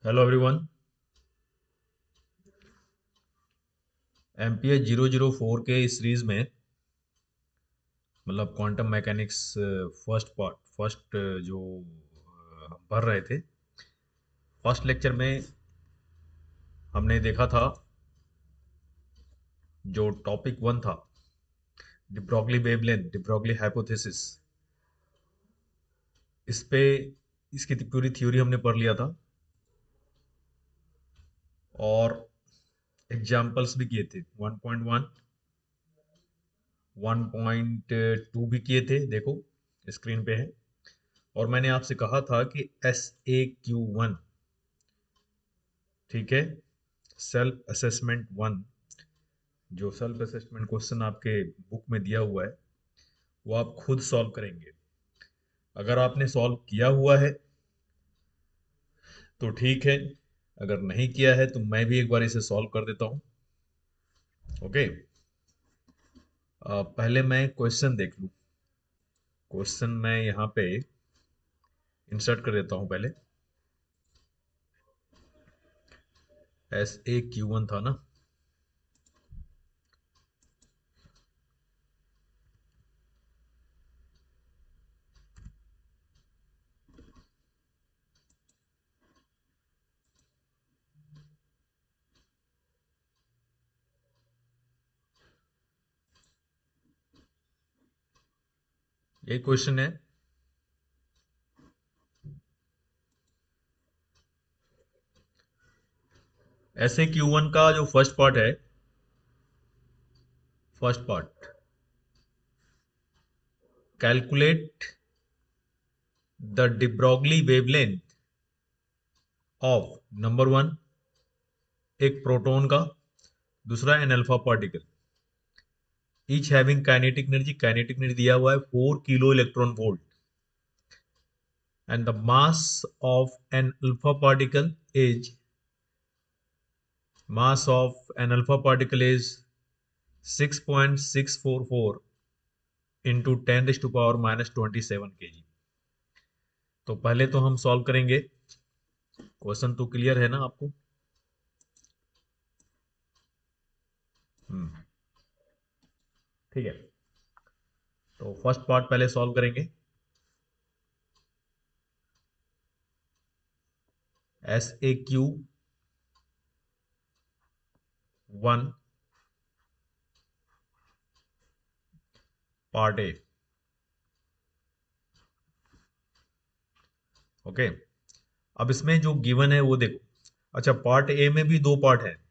Hello everyone. MPH 004 के इस series में मतलब quantum mechanics first part first जो हम पढ़ रहे थे। फर्स्ट लेक्चर में हमने देखा था जो टॉपिक वन था, D Broglie wavelength, de Broglie hypothesis. इस पे इसकी पूरी थ्योरी हमने पढ़ लिया था और एग्जाम्पल्स भी किए थे। 1.1, 1.2 भी किए थे, देखो स्क्रीन पे है। और मैंने आपसे कहा था कि SAQ1, ठीक है, सेल्फ असेसमेंट वन, जो सेल्फ असेसमेंट क्वेश्चन आपके बुक में दिया हुआ है वो आप खुद सॉल्व करेंगे। अगर आपने सॉल्व किया हुआ है तो ठीक है, अगर नहीं किया है तो मैं भी एक बार इसे सॉल्व कर देता हूँ। ओके, पहले मैं क्वेश्चन देख लूँ। क्वेश्चन मैं यहाँ पे इंसर्ट कर देता हूँ पहले। SAQ1 था ना। ये क्वेश्चन है। SAQ1 का जो फर्स्ट पार्ट है, first part, calculate the de Broglie wavelength of number one, एक प्रोटॉन का, दूसरा an alpha particle, each having kinetic energy, kinetic energy दिया हुआ है 4 kilo electron volt, and the mass of an alpha particle is, mass of an alpha particle is 6.644 into 10⁻⁻27 kg। तो पहले तो हम सॉल्व करेंगे। क्वेश्चन तो क्लियर है ना आपको? हम्म, ठीक है। तो फर्स्ट पार्ट पहले सॉल्व करेंगे। SAQ1 part A. ओके, अब इसमें जो गिवन है वो देखो। अच्छा, पार्ट ए में भी दो पार्ट है।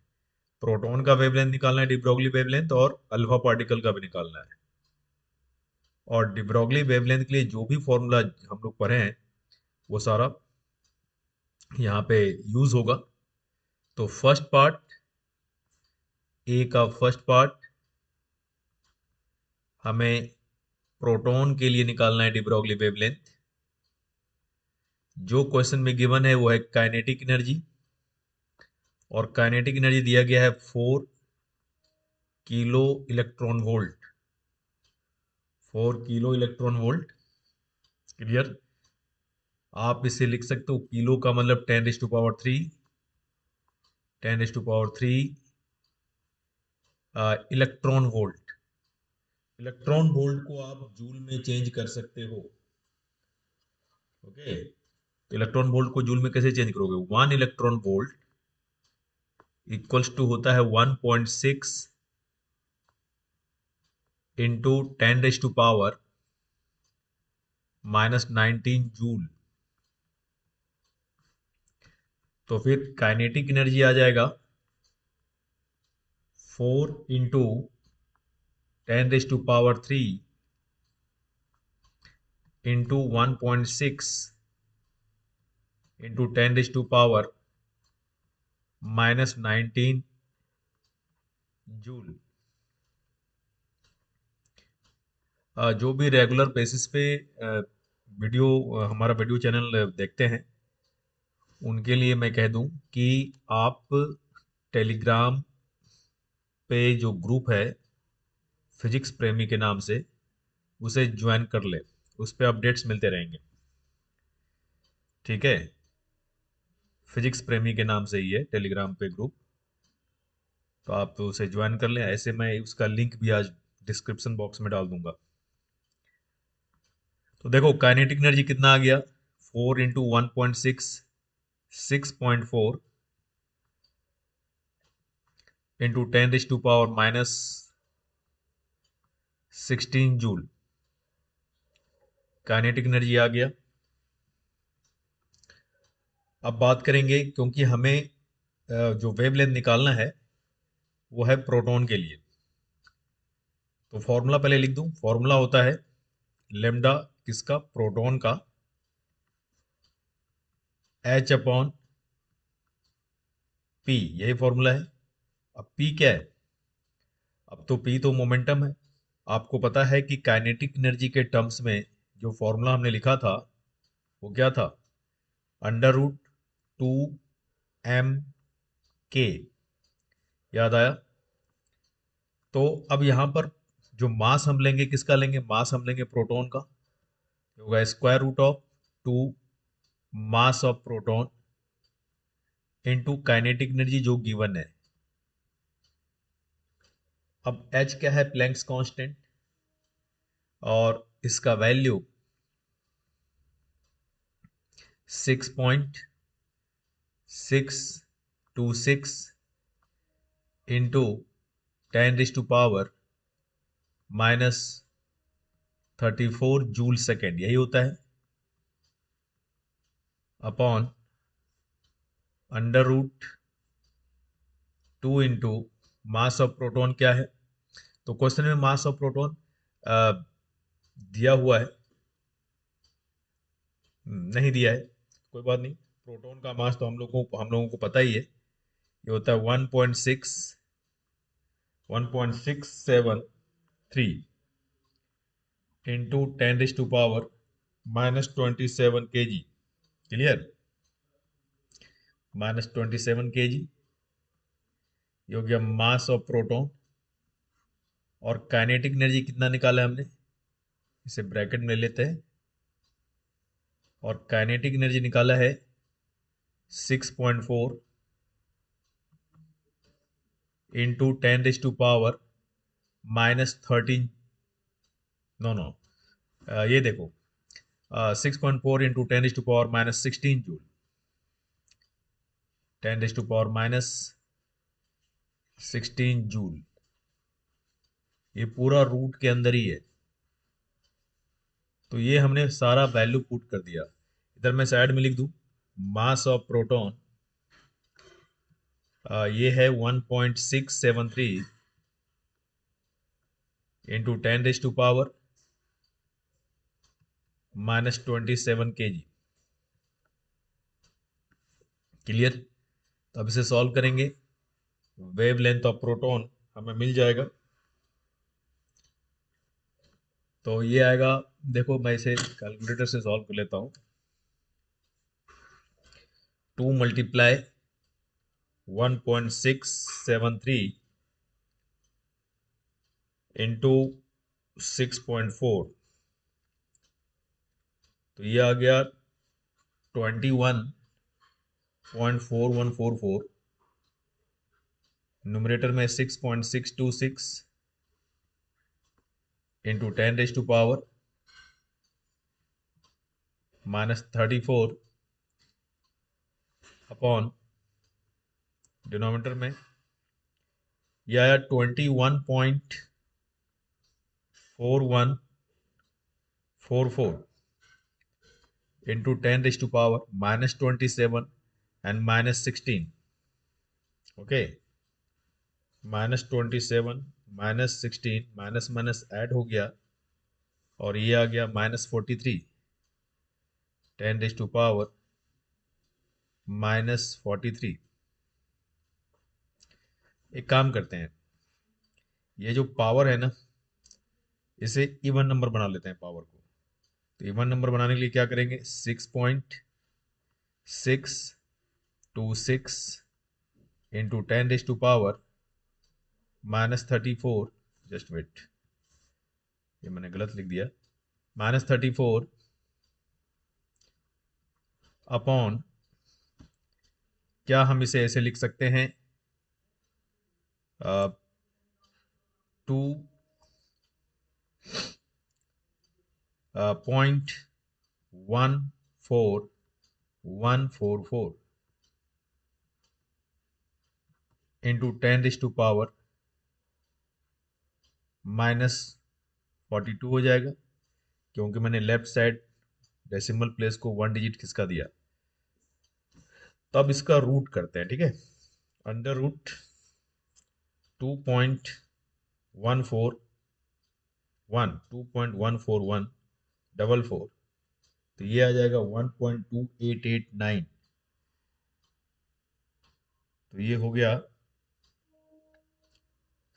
प्रोटॉन का वेवलेंथ निकालना है, डिब्रोगली वेवलेंथ, और अल्फा पार्टिकल का भी निकालना है। और डिब्रोगली वेवलेंथ के लिए जो भी फॉर्मूला हम लोग पढ़े हैं वो सारा यहाँ पे यूज होगा। तो फर्स्ट पार्ट, ए का फर्स्ट पार्ट, हमें प्रोटॉन के लिए निकालना है डिब्रोगली वेवलेंथ। जो क्वेश्चन में गिवन है वो है काइनेटिक एनर्जी, और काइनेटिक एनर्जी दिया गया है 4 kilo electron volt. 4 kilo electron volt, clear? आप इसे लिख सकते हो, किलो का मतलब 10⁻³ 10⁻³ इलेक्ट्रॉन वोल्ट। इलेक्ट्रॉन वोल्ट को आप जूल में चेंज कर सकते हो। ओके, तो इलेक्ट्रॉन वोल्ट को जूल में कैसे चेंज करोगे? 1 इलेक्ट्रॉन वोल्ट इक्वल्स टू होता है 1.6 इंटू 10⁻⁻19 जूल। तो फिर काइनेटिक एनर्जी आ जाएगा 4 इंटू 10⁻³ इंटू 1.6 इंटू 10⁻⁻19 जूल। जो भी रेगुलर बेसिस पे वीडियो, हमारा वीडियो चैनल देखते हैं उनके लिए मैं कह दूं कि आप टेलीग्राम पे जो ग्रुप है फिजिक्स प्रेमी के नाम से, उसे ज्वाइन कर ले। उस पे अपडेट्स मिलते रहेंगे, ठीक है? फिजिक्स प्रेमी के नाम से ही है टेलीग्राम पे ग्रुप, तो आप तो उसे ज्वाइन कर लें। ऐसे मैं उसका लिंक भी आज डिस्क्रिप्शन बॉक्स में डाल दूंगा। तो देखो काइनेटिक एनर्जी कितना आ गया, 4 × 1.6, 6.4 इंटू 10⁻⁻16 जूल काइनेटिक एनर्जी आ गया। अब बात करेंगे, क्योंकि हमें जो वेवलेंथ निकालना है वो है प्रोटॉन के लिए, तो फॉर्मूला पहले लिख दूं। फॉर्मूला होता है लेमडा, किसका, प्रोटॉन का, H/P, यही फॉर्मूला है। अब P क्या है? अब तो P तो मोमेंटम है। आपको पता है कि काइनेटिक एनर्जी के टर्म्स में जो फॉर्मूला हमने लिखा था वो क्या था, √2m k, याद आया? तो अब यहां पर जो मास हम लेंगे, किसका लेंगे, मास हम लेंगे प्रोटॉन का, होगा √2 mass of proton into kinetic energy जो गिवन है। अब H क्या है, प्लैंक्स कांस्टेंट, और इसका वैल्यू 6.626 इंटू 10⁻⁻34 जूल सेकेंड, यही होता है, upon √2 into mass of proton क्या है। तो क्वेश्चन में मास ऑफ प्रोटॉन दिया हुआ है, नहीं दिया है, कोई बात नहीं। प्रोटॉन का मास तो हम लोगों को पता ही है, ये होता है 1.673 इंटू 10⁻⁻27 kg, क्लियर, -27 kg, ये हो गया मास ऑफ प्रोटॉन। और काइनेटिक एनर्जी कितना निकाला है हमने, इसे ब्रैकेट में ले लेते हैं, और काइनेटिक एनर्जी निकाला है 6.4 इंटू 10⁻⁻13, नो, ये देखो, 6.4 इंटू 10⁻⁻16 जूल, 10⁻⁻16 जूल, ये पूरा रूट के अंदर ही है। तो ये हमने सारा वैल्यू पुट कर दिया। इधर मैं साइड में लिख दूं, मास ऑफ प्रोटॉन ये है 1.673 इंटू 10⁻⁻27 kg, क्लियर। तो अब इसे सॉल्व करेंगे, वेव लेंथ ऑफ प्रोटॉन हमें मिल जाएगा। तो ये आएगा, देखो मैं इसे कैलकुलेटर से सॉल्व कर लेता हूँ। 2 मल्टीप्लाई 1.673 इंटू 6.4, तो ये आ गया 21.4144, न्यूमरेटर में 6.626 इंटू 10⁻⁻34 अपॉन डिनोमिनेटर में यह आया 21.4144 into 10⁻⁻27 and -16, okay, -27 -16, minus minus add हो गया, और ये आ गया -43, 10⁻⁻43। एक काम करते हैं, ये जो पावर है ना, इसे इवन नंबर बना लेते हैं पावर को। तो इवन नंबर बनाने के लिए क्या करेंगे, 6.626 इंटू 10⁻⁻34, जस्ट वेट, ये मैंने गलत लिख दिया, -34 अपॉन क्या हम इसे ऐसे लिख सकते हैं, 2.14144 इंटू 10⁻⁻² -42 हो जाएगा, क्योंकि मैंने लेफ्ट साइड डेसिमल प्लेस को 1 डिजिट किसका दिया। तो अब इसका रूट करते हैं, ठीक है। अंडर रूट 2.14144, तो ये आ जाएगा 1.2889। तो ये हो गया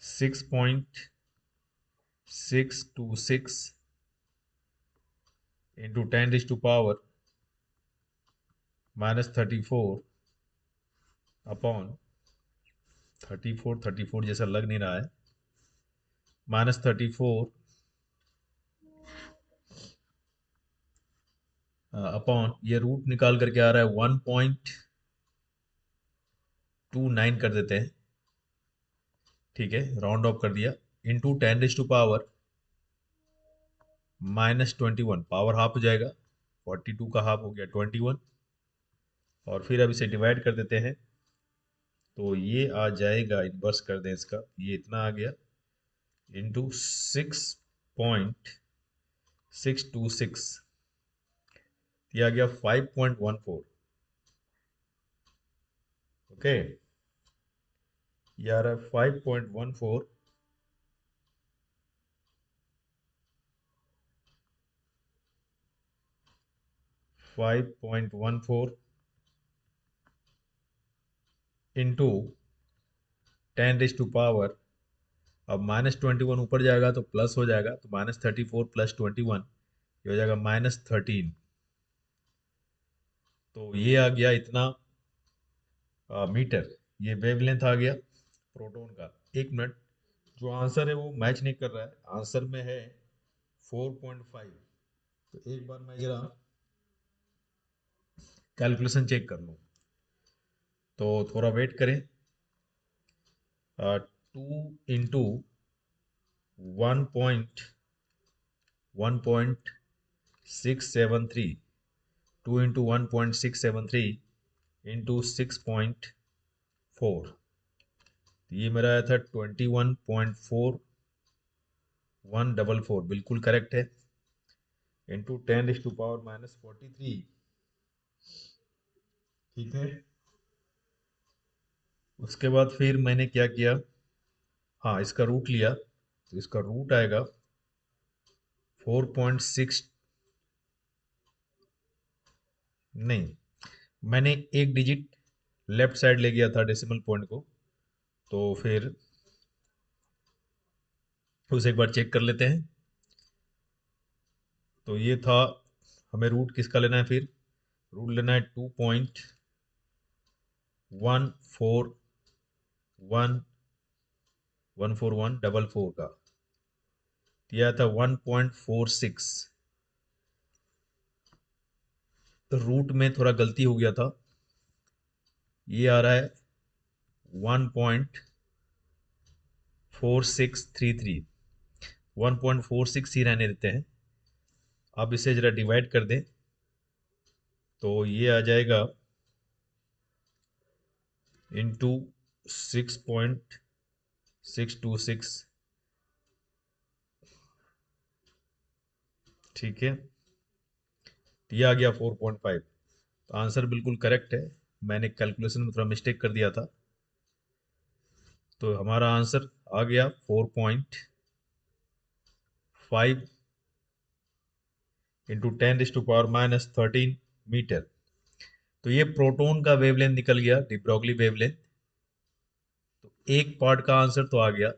6.626 इंटू 10⁻⁻34 अपॉन 34 जैसा लग नहीं रहा है, -34 अपॉन ये रूट निकाल करके आ रहा है 1.29 कर देते हैं, ठीक है, राउंड ऑफ कर दिया, इंटू 10⁻⁻21, पावर हाफ हो जाएगा, 42 का हाफ हो गया 21, और फिर अब इसे डिवाइड कर देते हैं, तो ये आ जाएगा, इन्वर्स कर दें इसका, ये इतना आ गया, इंटू 6.626, ये आ गया 5.14। ओके, ये आ रहा है 5.14 5.14 इंटू 10⁻⁻, अब -21 ऊपर जाएगा तो प्लस हो जाएगा, तो -34 + 21 ये हो जाएगा -13। तो ये आ गया इतना मीटर, ये वेवलेंथ आ गया प्रोटॉन का। एक मिनट, जो आंसर है वो मैच नहीं कर रहा है, आंसर में है 4.5। तो एक बार मैं जरा कैलकुलेशन चेक कर लूँ, तो थोड़ा वेट करें। 2 इंटू 1.673, 2 इंटू 1.673 इंटू 6.4, ये मेरा आया था 21.4144, बिल्कुल करेक्ट है, इंटू 10⁻⁻43, ठीक है। उसके बाद फिर मैंने क्या किया, हाँ इसका रूट लिया, तो इसका रूट आएगा 4.6, नहीं, मैंने एक डिजिट लेफ्ट साइड ले गया था डेसिमल पॉइंट को, तो फिर उसे एक बार चेक कर लेते हैं। तो ये था, हमें रूट किसका लेना है, फिर रूट लेना है 2.14144 का, दिया था 1.46, तो रूट में थोड़ा गलती हो गया था, ये आ रहा है 1.4633, 1.46 ही रहने देते हैं। अब इसे जरा डिवाइड कर दें, तो ये आ जाएगा इंटू 6.626, ठीक है, ये आ गया 4.5। तो आंसर बिल्कुल करेक्ट है, मैंने कैलकुलेशन में थोड़ा मिस्टेक कर दिया था। तो हमारा आंसर आ गया 4.5 इंटू 10⁻⁻13 मीटर। तो ये प्रोटॉन का वेवलेंथ निकल गया, डी ब्रॉगली वेवलेंथ। तो एक पार्ट का आंसर तो आ गया।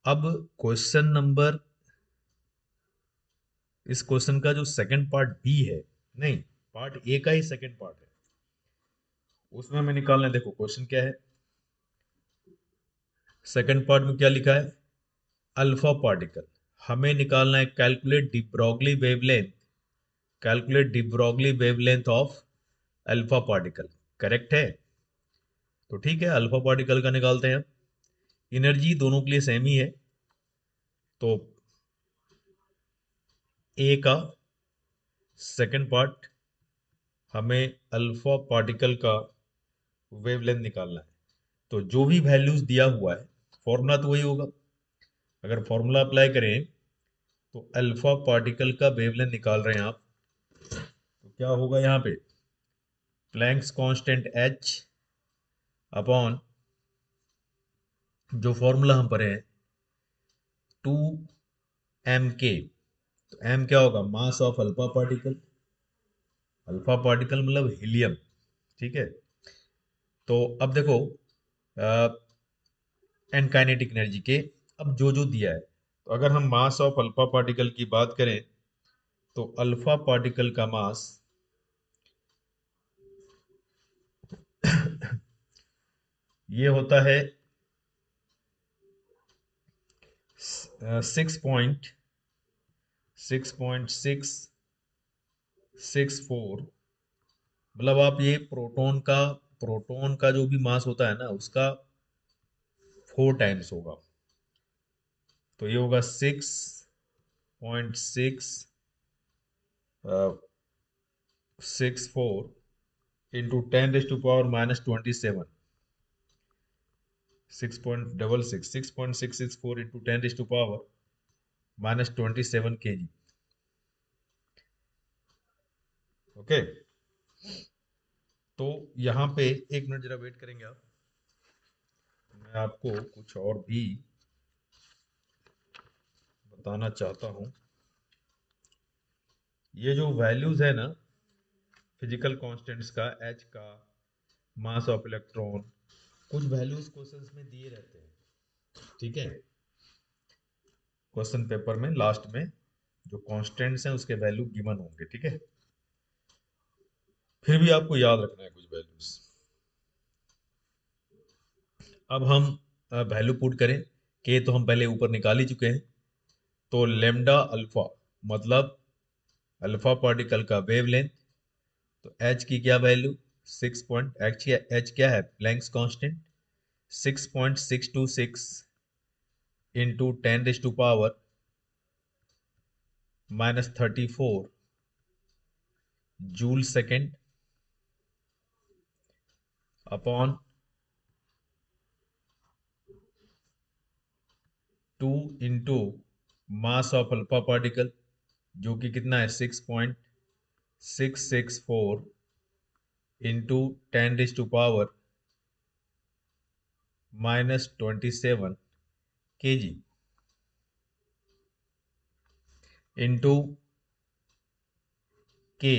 अब क्वेश्चन नंबर, इस क्वेश्चन का जो सेकंड पार्ट बी है, नहीं, पार्ट ए का ही सेकंड पार्ट है, उसमें हमें निकालना है। देखो क्वेश्चन क्या है, सेकंड पार्ट में क्या लिखा है, अल्फा पार्टिकल। हमें निकालना है calculate D Broglie wavelength, calculate D Broglie wavelength of alpha particle. Correct है। तो ठीक है, अल्फा पार्टिकल का निकालते हैं। एनर्जी दोनों के लिए सेम ही है, तो ए का सेकंड पार्ट, हमें अल्फा पार्टिकल का वेवलेंथ निकालना है। तो जो भी वैल्यूज दिया हुआ है, फॉर्मूला तो वही होगा। अगर फॉर्मूला अप्लाई करें तो अल्फा पार्टिकल का वेवलेंथ निकाल रहे हैं आप, तो क्या होगा यहाँ पे, प्लैंक्स कांस्टेंट h अपॉन जो फॉर्मूला हम पढ़े हैं 2m k। तो m क्या होगा, mass of alpha particle. Alpha particle मतलब हीलियम, ठीक है। तो अब देखो एनकाइनेटिक एनर्जी के, अब जो जो दिया है, तो अगर हम मास ऑफ अल्फा पार्टिकल की बात करें तो अल्फा पार्टिकल का मास ये होता है 6.664। मतलब आप ये प्रोटॉन का जो भी मास होता है ना, उसका 4 टाइम्स होगा। तो ये होगा 6.664 इंटू 10⁻⁻27। 6.664 into 10⁻⁻27 kg। ओके। तो यहाँ पे एक मिनट जरा वेट करेंगे आप, मैं आपको कुछ और भी बताना चाहता हूँ। ये जो वैल्यूज है ना फिजिकल कांस्टेंट्स का, एच का, मास ऑफ इलेक्ट्रॉन, कुछ वैल्यूज क्वेश्चंस में दिए रहते हैं, ठीक है। क्वेश्चन पेपर में लास्ट में जो कांस्टेंट्स हैं उसके वैल्यू गिवन होंगे, ठीक है। फिर भी आपको याद रखना है कुछ वैल्यूज। अब हम वैल्यू पुट करें, के तो हम पहले ऊपर निकाल ही चुके हैं। तो लेमडा अल्फा मतलब अल्फा पार्टिकल का वेवलेंथ, तो एच की क्या वैल्यू, 6 एच क्या है, Planck's constant, 6.626 into 10⁻⁻34 joule second upon 2 into mass of alpha particle जो कि कितना है 6.664 इंटू 10⁻⁻27 kg इंटू के।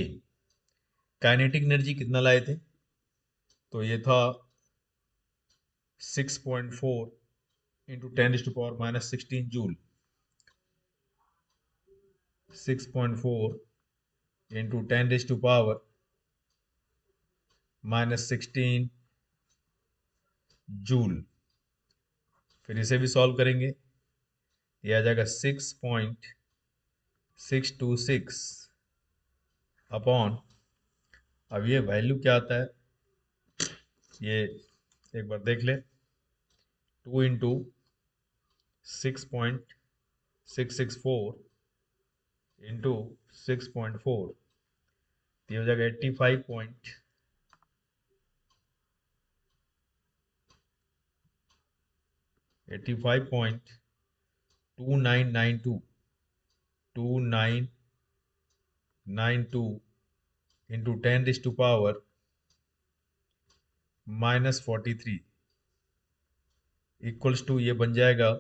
काइनेटिक एनर्जी कितना लाए थे, तो ये था 6.4 इंटू 10⁻⁻16 जूल। 6.4 into 10⁻⁻16 joule. फिर इसे भी सॉल्व करेंगे, ये आ जाएगा 6.626 अपॉन, अब ये वैल्यू क्या आता है ये एक बार देख ले, 2 इंटू 6.664 इंटू 6.4, तो ये हो जाएगा 85.2992 इंटू 10⁻⁻43 इक्वल्स टू, ये बन जाएगा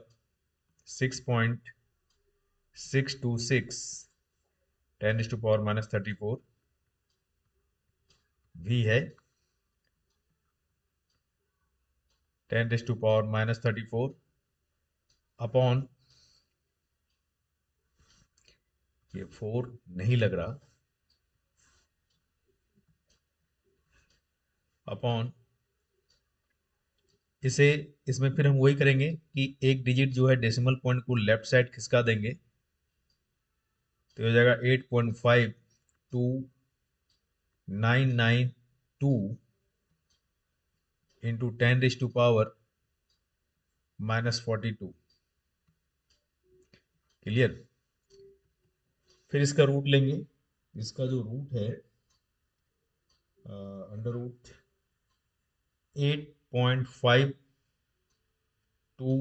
6.626 10⁻⁻34 भी है 10⁻⁻34 अपॉन, ये 4 नहीं लग रहा, अपॉन इसे, इसमें फिर हम वही करेंगे कि एक डिजिट जो है डेसिमल पॉइंट को लेफ्ट साइड खिसका देंगे, तो हो जाएगा 8.52992 इंटू 10⁻⁻⁻42। क्लियर। फिर इसका रूट लेंगे। इसका जो रूट है अंडर रूट 8.5 टू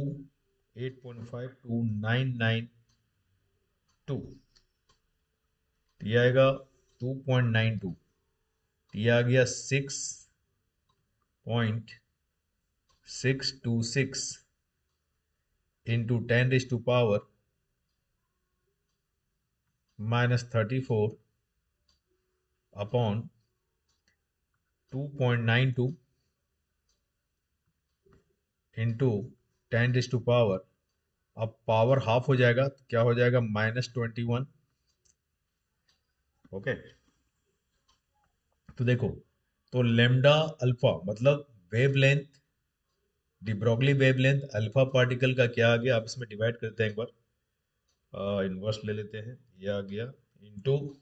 8.52992। ये आएगा 2.92। ये आ गया 6.626 इंटू 10⁻⁻34 अपॉन 2.92 इंटू 10⁻। अब पावर हाफ हो जाएगा तो क्या हो जाएगा, -21। ओके, तो देखो, तो लेमडा अल्फा मतलब wavelength, de Broglie wavelength alpha particle का क्या आ गया, आप इसमें डिवाइड करते हैं एक बार, इनवर्स ले लेते हैं। ये आ गया इंटू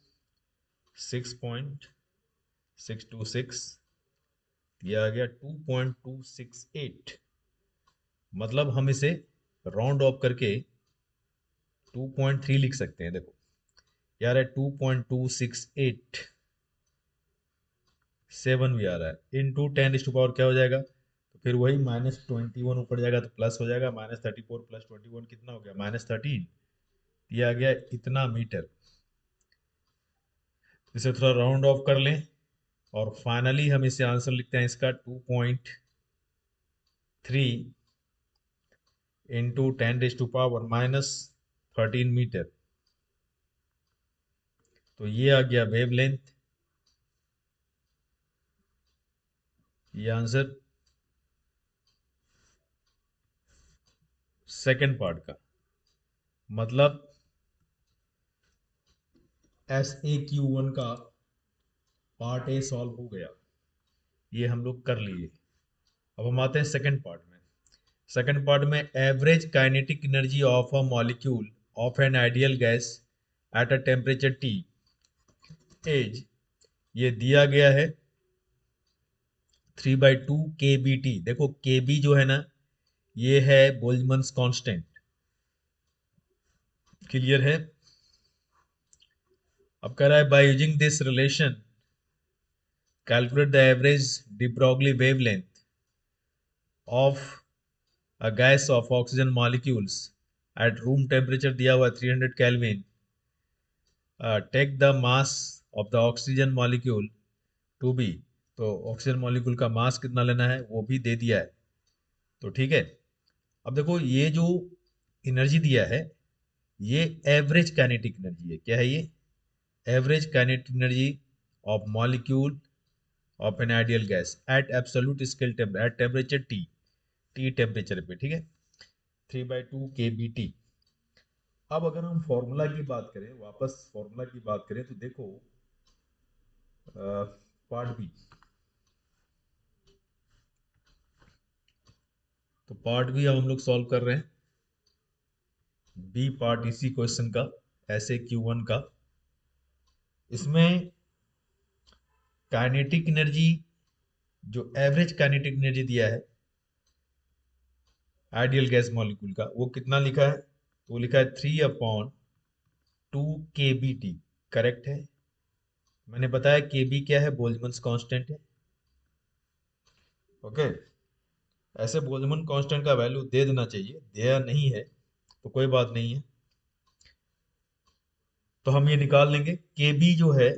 6.626, ये आ गया 2.268। मतलब हम इसे राउंड ऑफ करके 2.3 लिख सकते हैं। देखो यार है 2.268 भी आ रहा है, इंटू 10⁻⁻, क्या हो जाएगा, तो फिर वही -21 ऊपर जाएगा तो प्लस हो जाएगा, -34 + 21 कितना हो गया, -13। ये आ गया इतना मीटर। इसे थोड़ा राउंड ऑफ कर लें और फाइनली हम इसे आंसर लिखते हैं इसका 2.3 इंटू 10⁻⁻13 मीटर। तो ये आ गया वेवलेंथ, ये आंसर सेकंड पार्ट का। मतलब SAQ1 का पार्ट ए सॉल्व हो गया, ये हम लोग कर लिए। अब हम आते हैं सेकंड पार्ट में। सेकंड पार्ट में average kinetic energy of a molecule of an ideal gas at a temperature T as, ये दिया गया है 3/2 kBT। देखो kB जो है ना, ये है बोल्जमन्स कांस्टेंट। क्लियर है। अब कह रहा है by using this relation calculate the average de Broglie wavelength of a gas of oxygen molecules at room temperature दिया हुआ 300 kelvin. Take the mass of the oxygen molecule to be, तो oxygen molecule का mass कितना लेना है वो भी दे दिया है। तो ठीक है, अब देखो ये जो एनर्जी दिया है ये एवरेज काइनेटिक एनर्जी है। क्या है ये, average kinetic energy of molecule of an ideal gas eight absolute scale at temperature T temperature पे, ठीक है, 3/2 kBT। अब अगर हम फॉर्मूला की बात करें, वापस फॉर्मूला की बात करें तो देखो पार्ट बी, तो पार्ट बी अब हम लोग सॉल्व कर रहे हैं। बी पार्ट इसी क्वेश्चन का, SAQ1 का। इसमें काइनेटिक एनर्जी, जो एवरेज काइनेटिक एनर्जी दिया है आइडियल गैस मॉलिक्यूल का, वो कितना लिखा है, तो वो लिखा है 3/2 kBT। करेक्ट है। मैंने बताया kB क्या है, बोल्जमन्स कांस्टेंट है। ओके, ऐसे बोल्जमन कांस्टेंट का वैल्यू दे देना चाहिए, दिया नहीं है तो कोई बात नहीं है। तो हम ये निकाल लेंगे kB जो है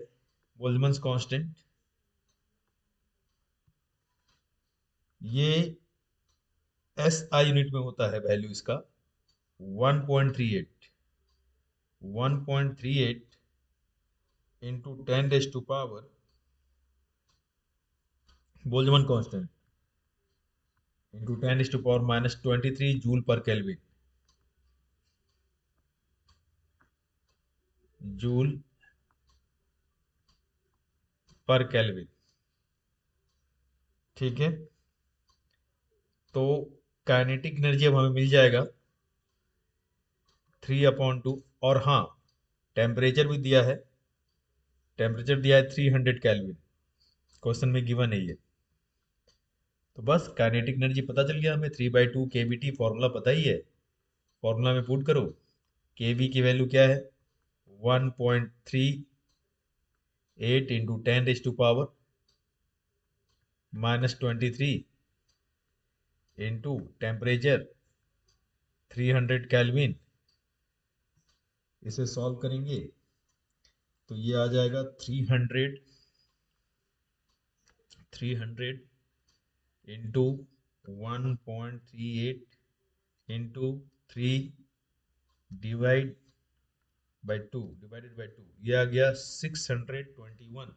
बोल्जमन्स कांस्टेंट, ये SI यूनिट में होता है वैल्यू इसका 1.38। 1.38 into 10⁻⁻, Boltzmann constant into 10⁻⁻23 joule per kelvin. Joule per kelvin, ठीक है। तो काइनेटिक एनर्जी अब हमें मिल जाएगा 3/2। और हाँ, टेम्परेचर भी दिया है, टेम्परेचर दिया है 300 केल्विन, क्वेश्चन में गिवन है ये। तो बस काइनेटिक एनर्जी पता चल गया हमें, 3/2 kBT, फॉर्मूला पता ही है। फॉर्मूला में पुट करो, kb की वैल्यू क्या है, 1.38 इंटू 10⁻³ -23 इंटू टेम्परेचर 300 केल्विन। इसे सॉल्व करेंगे तो ये आ जाएगा 300 into 1.38 into 3 divided by two, ये आ गया 621।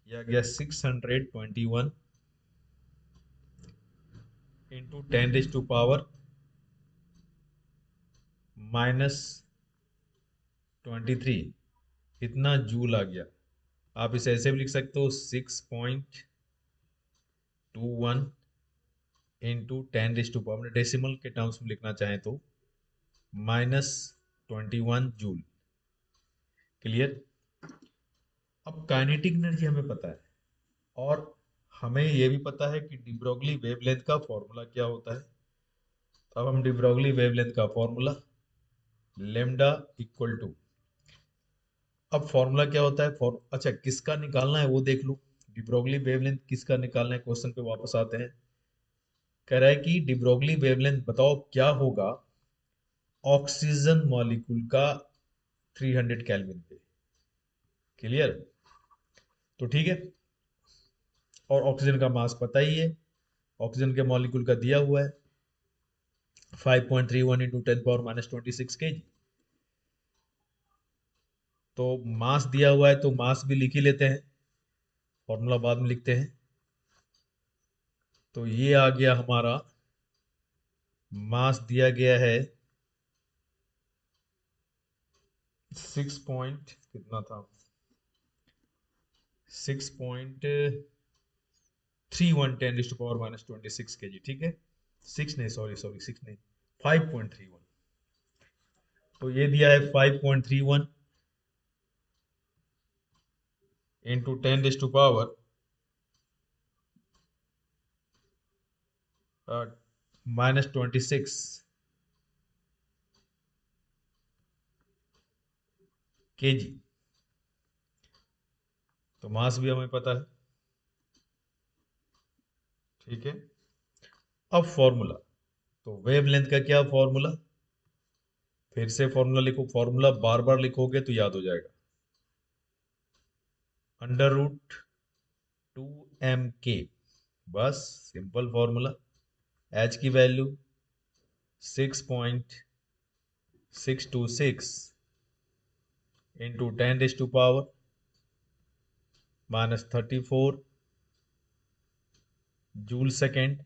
ये आ गया 621 इंटू 10⁻³ -23, इतना जूल आ गया। आप इसे ऐसे भी लिख सकते हो, 6.21 इंटू 10⁻², डेसिमल के टर्म्स में लिखना चाहें तो -21 जूल। क्लियर। अब काइनेटिक एनर्जी हमें पता है, और हमें यह भी पता है कि डी ब्रोगली वेवलेंथ का फॉर्मूला क्या होता है। तो अब हम डी ब्रोगली वेवलेंथ का फॉर्मूला, लेमडा इक्वल टू, अब फॉर्मूला क्या होता है, अच्छा किसका निकालना है वो देख लो। डी ब्रोगली वेवलेंथ किसका निकालना है, क्वेश्चन पे वापस आते हैं। कह रहा है कि डी ब्रोगली वेवलेंथ बताओ क्या होगा ऑक्सीजन मॉलिक्यूल का 300 केल्विन पे। क्लियर। तो ठीक है, और ऑक्सीजन का मास पता ही है, ऑक्सीजन के मॉलिक्यूल का दिया हुआ है 5.31 इंटू 10⁻26 kg। तो मास दिया हुआ है तो मास भी लिख ही लेते हैं, फॉर्मूला बाद में लिखते हैं। तो ये आ गया हमारा, मास दिया गया है 6 पॉइंट कितना था, 6.31 10⁻26 kg। ठीक है, 6 नहीं, सॉरी सॉरी 6 नहीं, 5.31। तो ये दिया है 5.31 इंटू 10⁻26 kg। तो मास भी हमें पता है। ठीक है, अब फॉर्मूला, तो वेवलेंथ का क्या फॉर्मूला, फिर से फॉर्मूला लिखो, फॉर्मूला बार बार लिखोगे तो याद हो जाएगा। √2mk, बस सिंपल फॉर्मूला। एच की value 6.626 into 10⁻34 joule second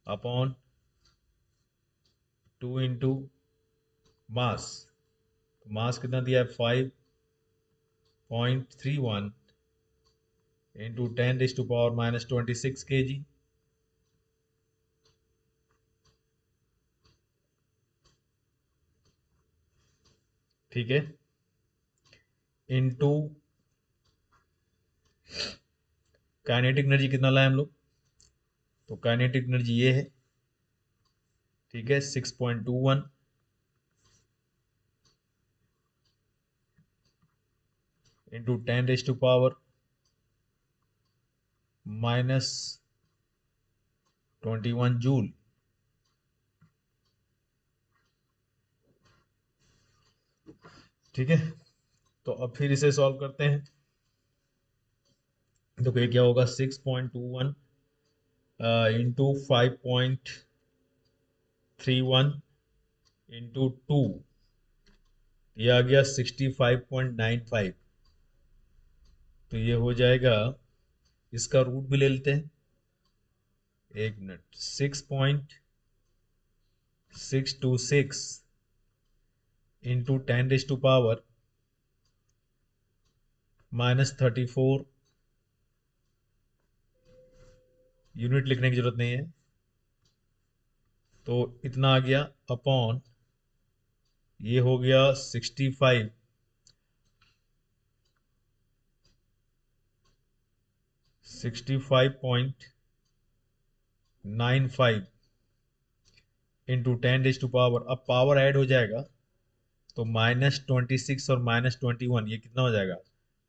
upon 2 into mass. Mass कितना दिया है, 5.31 इंटू 10⁻26 kg। ठीक है, इंटू काइनेटिक एनर्जी कितना लाए हम लोग, तो काइनेटिक एनर्जी ये है। ठीक है, 6.21 इंटू 10⁻21 जूल। ठीक है, तो अब फिर इसे सॉल्व करते हैं। तो ये क्या होगा, 6.21 इंटू 5.31 इंटू 2, ये आ गया 65.95। तो ये हो जाएगा, इसका रूट भी ले लेते हैं, एक मिनट, 6.626 इंटू 10⁻34, यूनिट लिखने की जरूरत नहीं है। तो इतना आ गया अपॉन, ये हो गया 65, 65 65.95 इंटू 10⁻, अब पावर ऐड हो जाएगा तो -26 और -21, ये कितना हो जाएगा,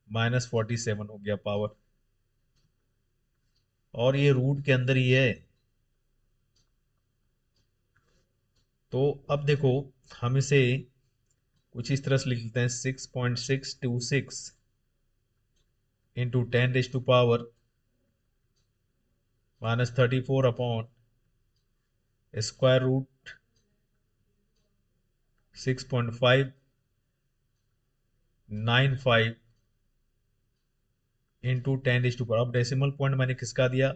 -47 हो गया पावर, और ये रूट के अंदर ही है। तो अब देखो, हम इसे कुछ इस तरह से लिख लेते हैं, 6.626 into 10⁻, -34 upon square root 6.595 into 10⁻। अब डेसिमल पॉइंट मैंने किसका दिया,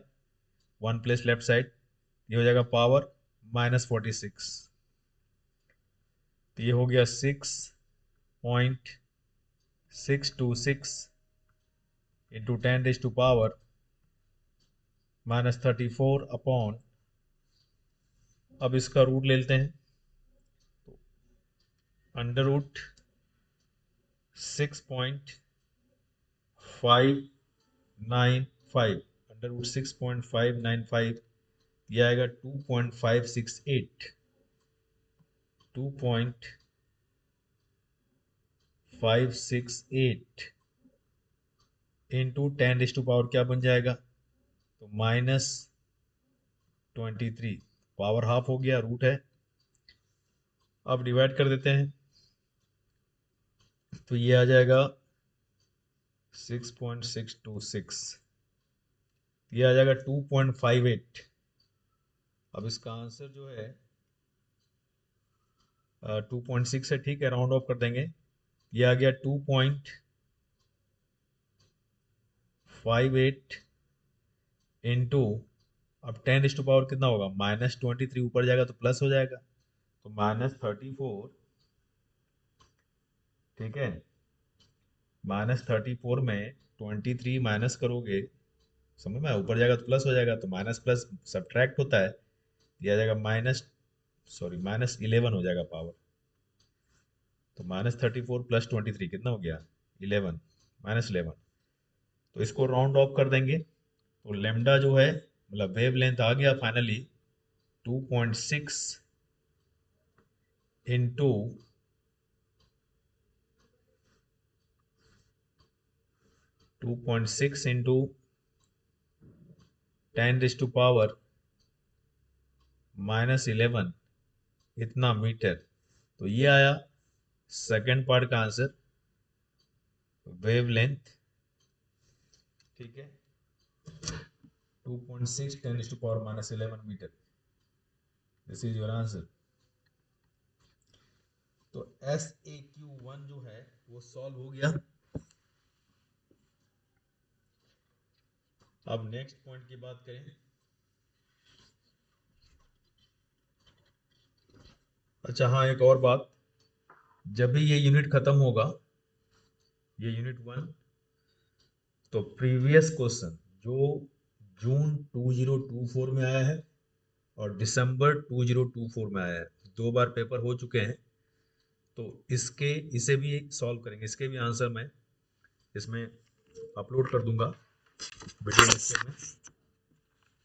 1 प्लेस लेफ्ट साइड, ये हो जाएगा पावर -46, तो ये हो गया 6.626 इंटू 10⁻, -34 अपॉन, अब इसका रूट ले लेते हैं, तो अंडर रूट 6.595, अंडर रूट 6.595, यह आएगा 2.568, 2.568 इंटू 10⁻, क्या बन जाएगा, तो -23, पावर हाफ हो गया, रूट है। अब डिवाइड कर देते हैं, तो ये आ जाएगा 6.626, ये आ जाएगा 2.58। अब इसका आंसर जो है 2.6 है, ठीक है, राउंड ऑफ कर देंगे, ये आ गया 2.58 इंटू, अब 10⁻, कितना होगा, -23, ऊपर जाएगा तो प्लस हो जाएगा, तो -34, ठीक है, -34 में 23 माइनस करोगे, समझ में, ऊपर जाएगा तो प्लस हो जाएगा, तो माइनस प्लस सब्ट्रैक्ट होता है, दिया जाएगा -11 हो जाएगा पावर, तो -34 + 23 कितना हो गया, 11, -11, तो इसको राउंड ऑफ कर देंगे, तो लेमडा जो है, मतलब वेव लेंथ आ गया फाइनली 2.6 इंटू 2.6 इंटू 10⁻, -11, इतना मीटर, तो ये आया सेकंड पार्ट का आंसर, वेव लेंथ, ठीक है, 2.6 10⁻⁻11 metre, this is your answer. तो SAQ1 जो है वो सॉल्व हो गया। अब नेक्स्ट पॉइंट की बात करें, अच्छा हाँ, एक और बात, जब भी ये यूनिट खत्म होगा, ये यूनिट 1, तो प्रीवियस क्वेश्चन जो जून 2024 में आया है और दिसंबर 2024 में आया है, 2 बार पेपर हो चुके हैं, तो इसे भी सॉल्व करेंगे, इसके भी आंसर मैं इसमें अपलोड कर दूंगा वीडियो लेक्चर में,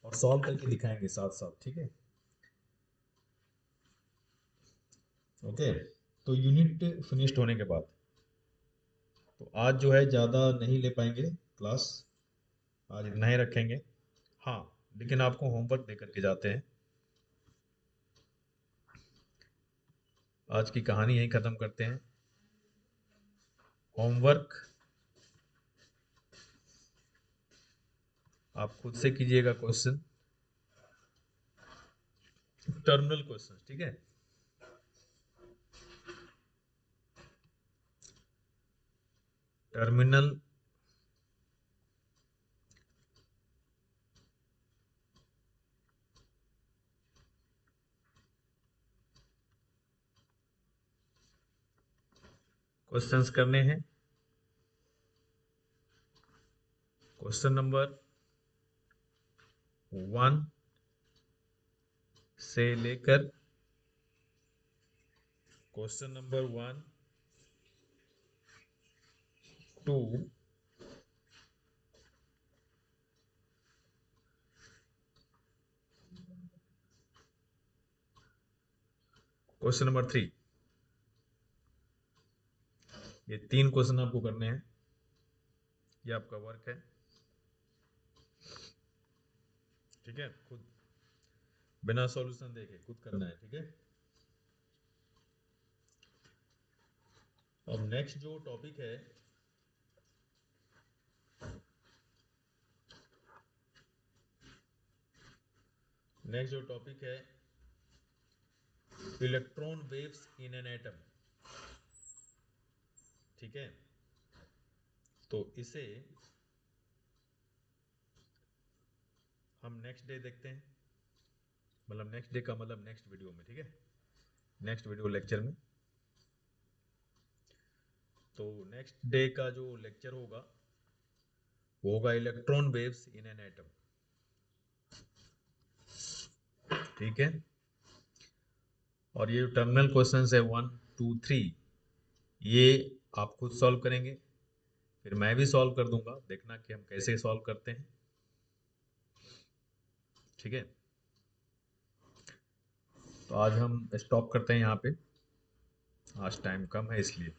और सॉल्व करके दिखाएंगे साथ साथ, ठीक है, ओके। तो यूनिट फिनिश्ड होने के बाद, तो आज जो है ज़्यादा नहीं ले पाएंगे क्लास, आज इतना ही रखेंगे, हाँ, लेकिन आपको होमवर्क दे करके जाते हैं, आज की कहानी यहीं ख़त्म करते हैं। होमवर्क आप खुद से कीजिएगा, क्वेश्चन, टर्मिनल क्वेश्चन, ठीक है, टर्मिनल क्वेश्चंस करने हैं। क्वेश्चन नंबर 1 से लेकर question number 1 to question number 3, ये 3 क्वेश्चन आपको करने हैं, ये आपका वर्क है, ठीक है। खुद बिना सॉल्यूशन देखे खुद करना है, ठीक है। अब नेक्स्ट जो टॉपिक है, नेक्स्ट जो टॉपिक है electron waves in an atom, ठीक है। तो इसे हम नेक्स्ट डे देखते हैं, मतलब नेक्स्ट डे का मतलब नेक्स्ट वीडियो में, ठीक है, नेक्स्ट वीडियो लेक्चर में। तो नेक्स्ट डे का जो लेक्चर होगा वो होगा electron waves in an atom, ठीक है। और ये टर्मिनल क्वेश्चंस है 1 2 3, ये आप खुद सॉल्व करेंगे, फिर मैं भी सॉल्व कर दूंगा, देखना कि हम कैसे सॉल्व करते हैं, ठीक है। तो आज हम स्टॉप करते हैं यहाँ पे, आज टाइम कम है इसलिए।